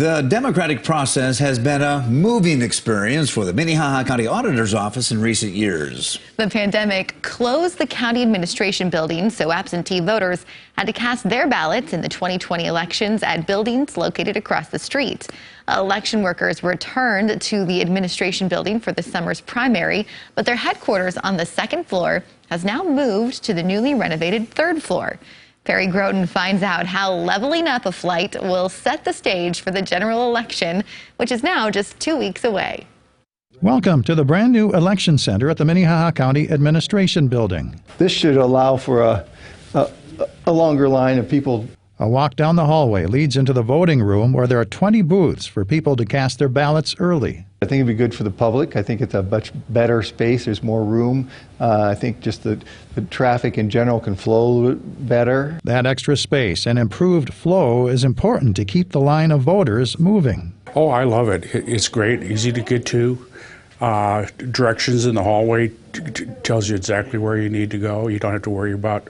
The democratic process has been a moving experience for the Minnehaha County Auditor's Office in recent years. The pandemic closed the county administration building, so absentee voters had to cast their ballots in the 2020 elections at buildings located across the street. Election workers returned to the administration building for the summer's primary, but their headquarters on the second floor has now moved to the newly renovated third floor. Perry Groten finds out how leveling up a flight will set the stage for the general election, which is now just 2 weeks away. Welcome to the brand new election center at the Minnehaha County Administration Building. This should allow for a longer line of people. A walk down the hallway leads into the voting room where there are 20 booths for people to cast their ballots early. I think it'd be good for the public. I think it's a much better space. There's more room. I think just the traffic in general can flow better. That extra space and improved flow is important to keep the line of voters moving. Oh, I love it. It's great, easy to get to. Directions in the hallway tells you exactly where you need to go. You don't have to worry about,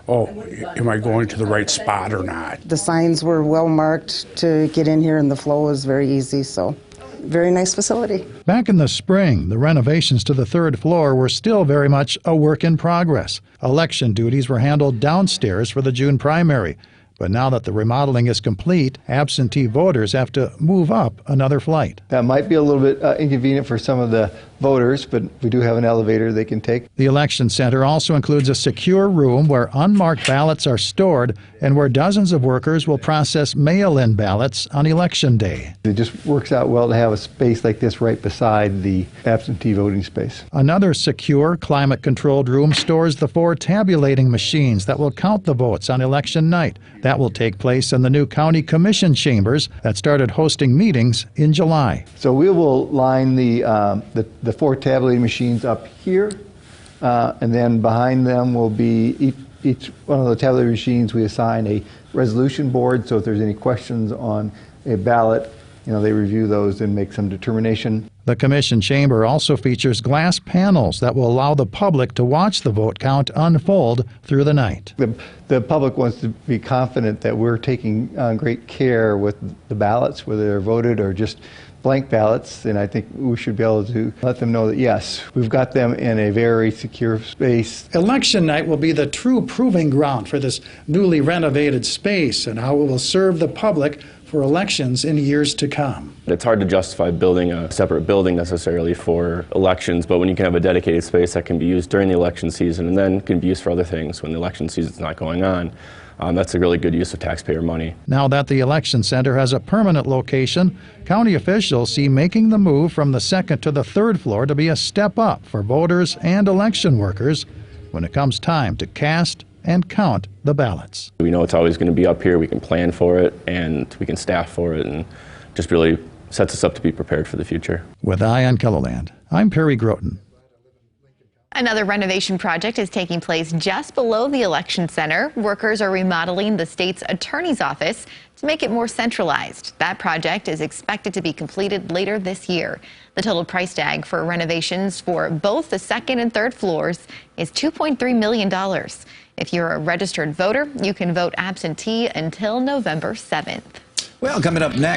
oh, am I going to the right spot or not? The signs were well marked to get in here, and the flow was very easy, so very nice facility. Back in the spring, the renovations to the third floor were still very much a work in progress. Election duties were handled downstairs for the June primary. But now that the remodeling is complete, absentee voters have to move up another flight. That might be a little bit inconvenient for some of the voters, but we do have an elevator they can take. The election center also includes a secure room where unmarked ballots are stored and where dozens of workers will process mail-in ballots on Election Day. It just works out well to have a space like this right beside the absentee voting space. Another secure, climate-controlled room stores the 4 tabulating machines that will count the votes on election night. That will take place in the new county commission chambers that started hosting meetings in July. So we will line the 4 tabulating machines up here, and then behind them will be each one of the tabulating machines. We assign a resolution board, so if there's any questions on a ballot, they review those and make some determination. The commission chamber also features glass panels that will allow the public to watch the vote count unfold through the night. The public wants to be confident that we're taking great care with the ballots, whether they're voted or just blank ballots, and I think we should be able to let them know that, yes, we've got them in a very secure space. Election night will be the true proving ground for this newly renovated space and how it will serve the public for elections in years to come. It's hard to justify building a separate building necessarily for elections, but when you can have a dedicated space that can be used during the election season and then can be used for other things when the election season is not going on, that's a really good use of taxpayer money. Now that the election center has a permanent location, county officials see making the move from the second to the third floor to be a step up for voters and election workers when it comes time to cast and count the ballots. We know it's always going to be up here. We can plan for it and we can staff for it, and just really sets us up to be prepared for the future. With Eye on KELOLAND, I'm Perry Groten. Another renovation project is taking place just below the election center. Workers are remodeling the state's attorney's office to make it more centralized. That project is expected to be completed later this year. The total price tag for renovations for both the second and third floors is $2.3 million. If you're a registered voter, you can vote absentee until November 7th. Well, coming up next.